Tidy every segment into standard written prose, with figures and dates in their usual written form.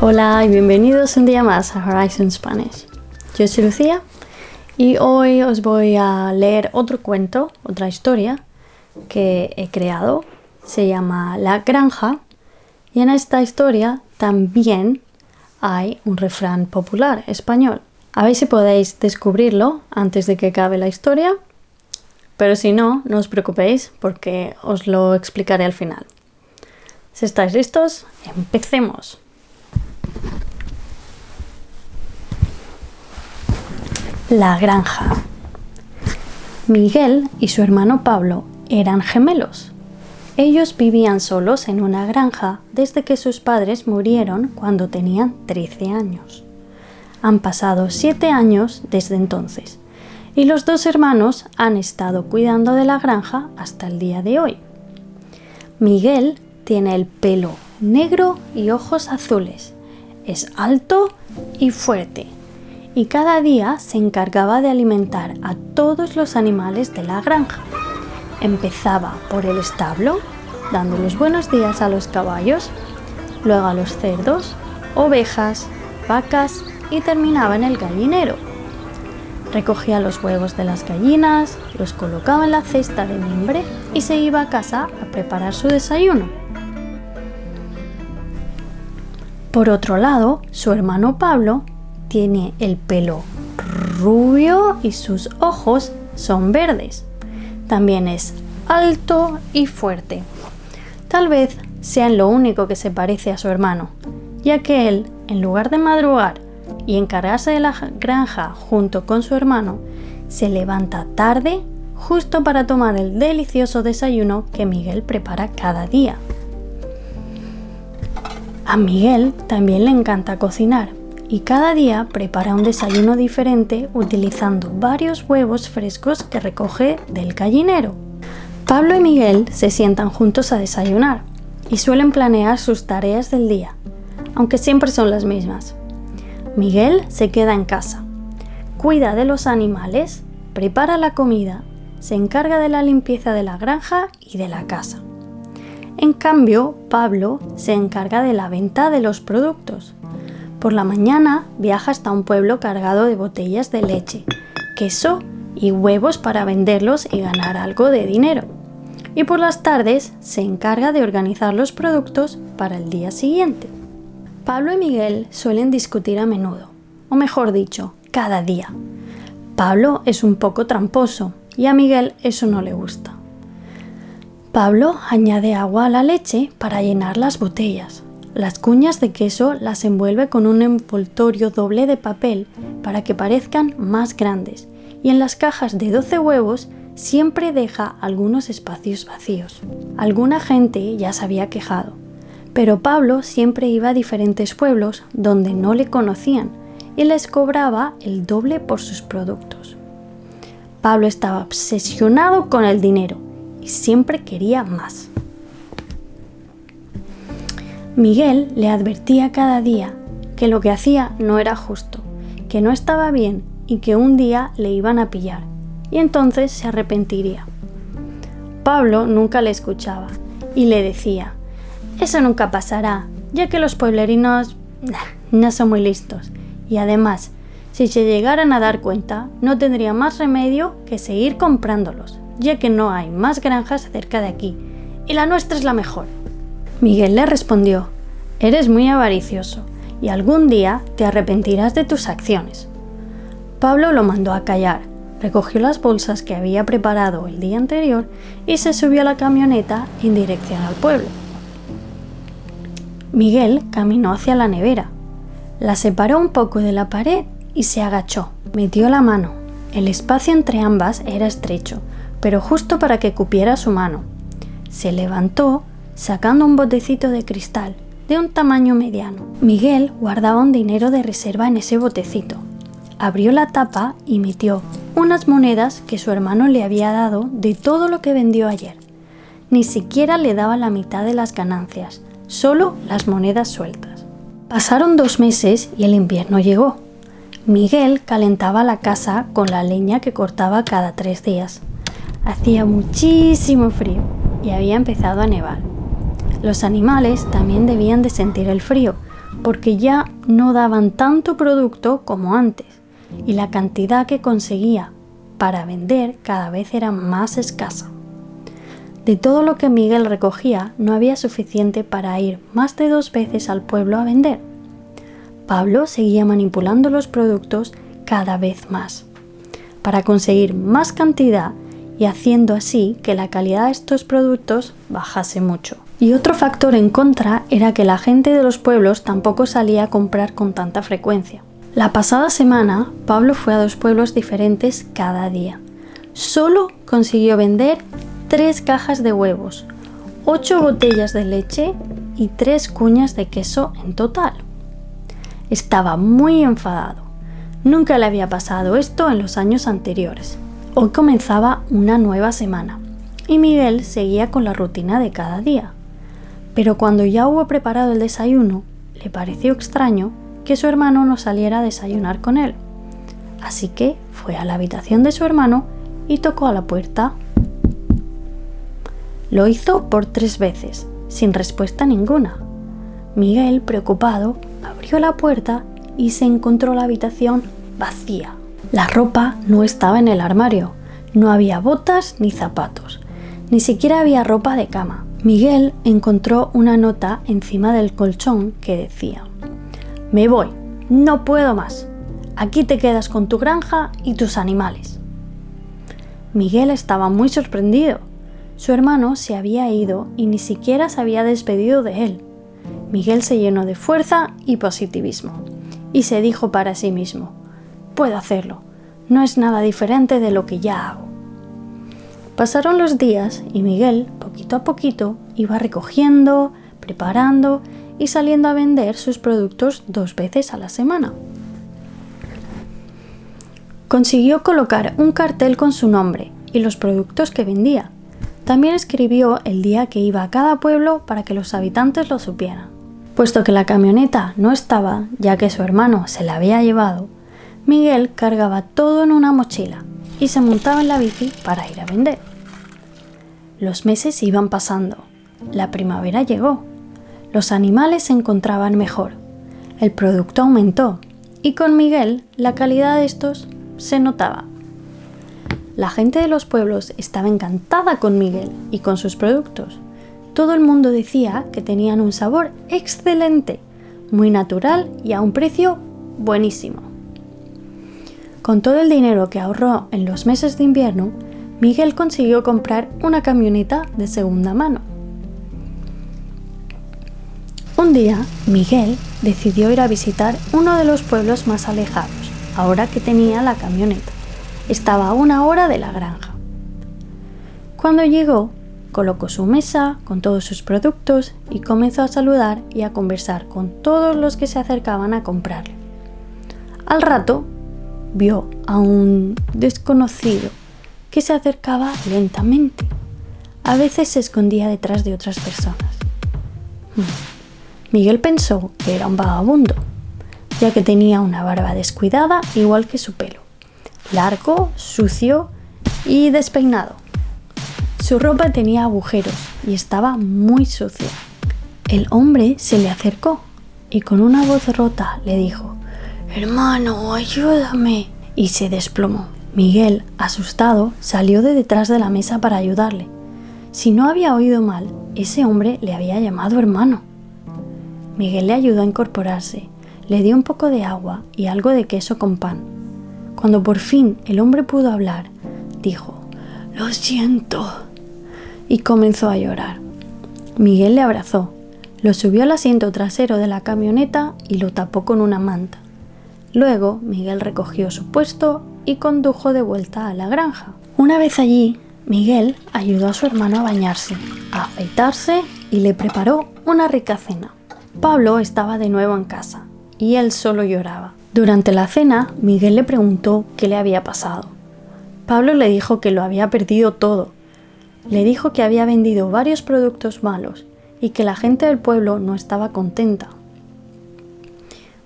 Hola y bienvenidos un día más a Horizon Spanish. Yo soy Lucía y hoy os voy a leer otro cuento, otra historia que he creado. Se llama La Granja y en esta historia también hay un refrán popular español. A ver si podéis descubrirlo antes de que acabe la historia, pero si no, no os preocupéis porque os lo explicaré al final. Si estáis listos, empecemos. La granja. Miguel y su hermano Pablo eran gemelos. Ellos vivían solos en una granja desde que sus padres murieron cuando tenían 13 años. Han pasado 7 años desde entonces y los dos hermanos han estado cuidando de la granja hasta el día de hoy. Miguel tiene el pelo negro y ojos azules. Es alto y fuerte. Y cada día se encargaba de alimentar a todos los animales de la granja. Empezaba por el establo, dando los buenos días a los caballos, luego a los cerdos, ovejas, vacas y terminaba en el gallinero. Recogía los huevos de las gallinas, los colocaba en la cesta de mimbre y se iba a casa a preparar su desayuno. Por otro lado, su hermano Pablo tiene el pelo rubio y sus ojos son verdes. También es alto y fuerte. Tal vez sea lo único que se parece a su hermano, ya que él, en lugar de madrugar y encargarse de la granja junto con su hermano, se levanta tarde justo para tomar el delicioso desayuno que Miguel prepara cada día. A Miguel también le encanta cocinar y cada día prepara un desayuno diferente utilizando varios huevos frescos que recoge del gallinero. Pablo y Miguel se sientan juntos a desayunar y suelen planear sus tareas del día, aunque siempre son las mismas. Miguel se queda en casa, cuida de los animales, prepara la comida, se encarga de la limpieza de la granja y de la casa. En cambio, Pablo se encarga de la venta de los productos. Por la mañana viaja hasta un pueblo cargado de botellas de leche, queso y huevos para venderlos y ganar algo de dinero. Y por las tardes se encarga de organizar los productos para el día siguiente. Pablo y Miguel suelen discutir a menudo, o mejor dicho, cada día. Pablo es un poco tramposo y a Miguel eso no le gusta. Pablo añade agua a la leche para llenar las botellas. Las cuñas de queso las envuelve con un envoltorio doble de papel para que parezcan más grandes y en las cajas de 12 huevos siempre deja algunos espacios vacíos. Alguna gente ya se había quejado, pero Pablo siempre iba a diferentes pueblos donde no le conocían y les cobraba el doble por sus productos. Pablo estaba obsesionado con el dinero y siempre quería más. Miguel le advertía cada día que lo que hacía no era justo, que no estaba bien y que un día le iban a pillar, y entonces se arrepentiría. Pablo nunca le escuchaba y le decía: «Eso nunca pasará, ya que los pueblerinos no son muy listos, y además, si se llegaran a dar cuenta, no tendría más remedio que seguir comprándolos, ya que no hay más granjas cerca de aquí, y la nuestra es la mejor». Miguel le respondió: «Eres muy avaricioso y algún día te arrepentirás de tus acciones». Pablo lo mandó a callar, recogió las bolsas que había preparado el día anterior y se subió a la camioneta en dirección al pueblo. Miguel caminó hacia la nevera, la separó un poco de la pared y se agachó. Metió la mano. El espacio entre ambas era estrecho, pero justo para que cupiera su mano. Se levantó sacando un botecito de cristal de un tamaño mediano. Miguel guardaba un dinero de reserva en ese botecito. Abrió la tapa y metió unas monedas que su hermano le había dado de todo lo que vendió ayer. Ni siquiera le daba la mitad de las ganancias, solo las monedas sueltas. Pasaron 2 meses y el invierno llegó. Miguel calentaba la casa con la leña que cortaba cada 3 días. Hacía muchísimo frío y había empezado a nevar. Los animales también debían de sentir el frío, porque ya no daban tanto producto como antes y la cantidad que conseguía para vender cada vez era más escasa. De todo lo que Miguel recogía no había suficiente para ir más de 2 veces al pueblo a vender. Pablo seguía manipulando los productos cada vez más, para conseguir más cantidad y haciendo así que la calidad de estos productos bajase mucho. Y otro factor en contra era que la gente de los pueblos tampoco salía a comprar con tanta frecuencia. La pasada semana, Pablo fue a 2 pueblos diferentes cada día. Solo consiguió vender 3 cajas de huevos, 8 botellas de leche y 3 cuñas de queso en total. Estaba muy enfadado. Nunca le había pasado esto en los años anteriores. Hoy comenzaba una nueva semana y Miguel seguía con la rutina de cada día. Pero cuando ya hubo preparado el desayuno, le pareció extraño que su hermano no saliera a desayunar con él. Así que fue a la habitación de su hermano y tocó a la puerta. Lo hizo por 3 veces, sin respuesta ninguna. Miguel, preocupado, abrió la puerta y se encontró la habitación vacía. La ropa no estaba en el armario, no había botas ni zapatos, ni siquiera había ropa de cama. Miguel encontró una nota encima del colchón que decía: «Me voy, no puedo más. Aquí te quedas con tu granja y tus animales». Miguel estaba muy sorprendido. Su hermano se había ido y ni siquiera se había despedido de él. Miguel se llenó de fuerza y positivismo y se dijo para sí mismo: «Puedo hacerlo, no es nada diferente de lo que ya hago». Pasaron los días y Miguel, poquito a poquito, iba recogiendo, preparando y saliendo a vender sus productos 2 veces a la semana. Consiguió colocar un cartel con su nombre y los productos que vendía. También escribió el día que iba a cada pueblo para que los habitantes lo supieran. Puesto que la camioneta no estaba, ya que su hermano se la había llevado, Miguel cargaba todo en una mochila y se montaba en la bici para ir a vender. Los meses iban pasando. La primavera llegó. Los animales se encontraban mejor. El producto aumentó y con Miguel la calidad de estos se notaba. La gente de los pueblos estaba encantada con Miguel y con sus productos. Todo el mundo decía que tenían un sabor excelente, muy natural y a un precio buenísimo. Con todo el dinero que ahorró en los meses de invierno, Miguel consiguió comprar una camioneta de segunda mano. Un día, Miguel decidió ir a visitar uno de los pueblos más alejados, ahora que tenía la camioneta. Estaba a 1 hora de la granja. Cuando llegó, colocó su mesa con todos sus productos y comenzó a saludar y a conversar con todos los que se acercaban a comprarle. Al rato, vio a un desconocido que se acercaba lentamente. A veces se escondía detrás de otras personas. Miguel pensó que era un vagabundo, ya que tenía una barba descuidada igual que su pelo, largo, sucio y despeinado. Su ropa tenía agujeros y estaba muy sucia. El hombre se le acercó y con una voz rota le dijo: «Hermano, ayúdame», y se desplomó. Miguel, asustado, salió de detrás de la mesa para ayudarle. Si no había oído mal, ese hombre le había llamado hermano. Miguel le ayudó a incorporarse, le dio un poco de agua y algo de queso con pan. Cuando por fin el hombre pudo hablar, dijo: «Lo siento», y comenzó a llorar. Miguel le abrazó, lo subió al asiento trasero de la camioneta y lo tapó con una manta. Luego Miguel recogió su puesto y condujo de vuelta a la granja. Una vez allí, Miguel ayudó a su hermano a bañarse, a afeitarse y le preparó una rica cena. Pablo estaba de nuevo en casa y él solo lloraba. Durante la cena, Miguel le preguntó qué le había pasado. Pablo le dijo que lo había perdido todo. Le dijo que había vendido varios productos malos y que la gente del pueblo no estaba contenta.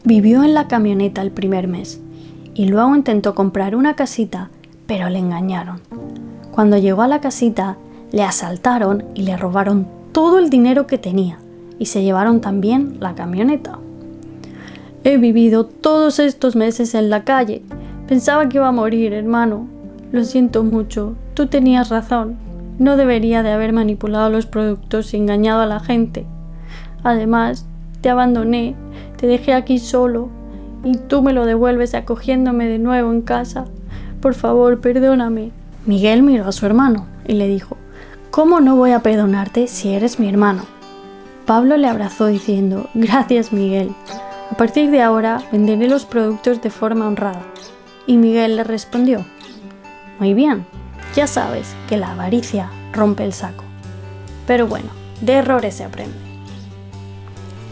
Vivió en la camioneta el primer mes y luego intentó comprar una casita, pero le engañaron. Cuando llegó a la casita, le asaltaron y le robaron todo el dinero que tenía y se llevaron también la camioneta. He vivido todos estos meses en la calle. Pensaba que iba a morir, hermano. Lo siento mucho. Tú tenías razón. No debería de haber manipulado los productos y engañado a la gente. Además, te abandoné, te dejé aquí solo y tú me lo devuelves acogiéndome de nuevo en casa. Por favor, perdóname. Miguel miró a su hermano y le dijo: ¿Cómo no voy a perdonarte si eres mi hermano? Pablo le abrazó diciendo: Gracias, Miguel. A partir de ahora venderé los productos de forma honrada. Y Miguel le respondió: Muy bien, ya sabes que la avaricia rompe el saco. Pero bueno, de errores se aprende.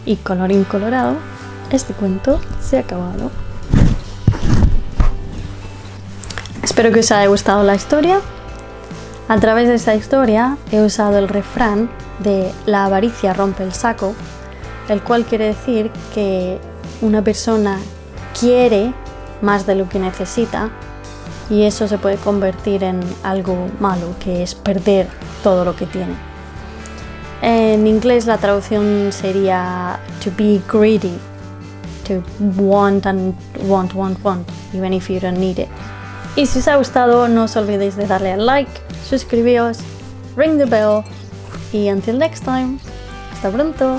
Y colorín colorado, este cuento se ha acabado. Espero que os haya gustado la historia. A través de esta historia he usado el refrán de la avaricia rompe el saco, el cual quiere decir que una persona quiere más de lo que necesita y eso se puede convertir en algo malo, que es perder todo lo que tiene. En inglés la traducción sería to be greedy, to want and want, even if you don't need it. Y si os ha gustado, no os olvidéis de darle al like, suscribíos, ring the bell y until next time, hasta pronto.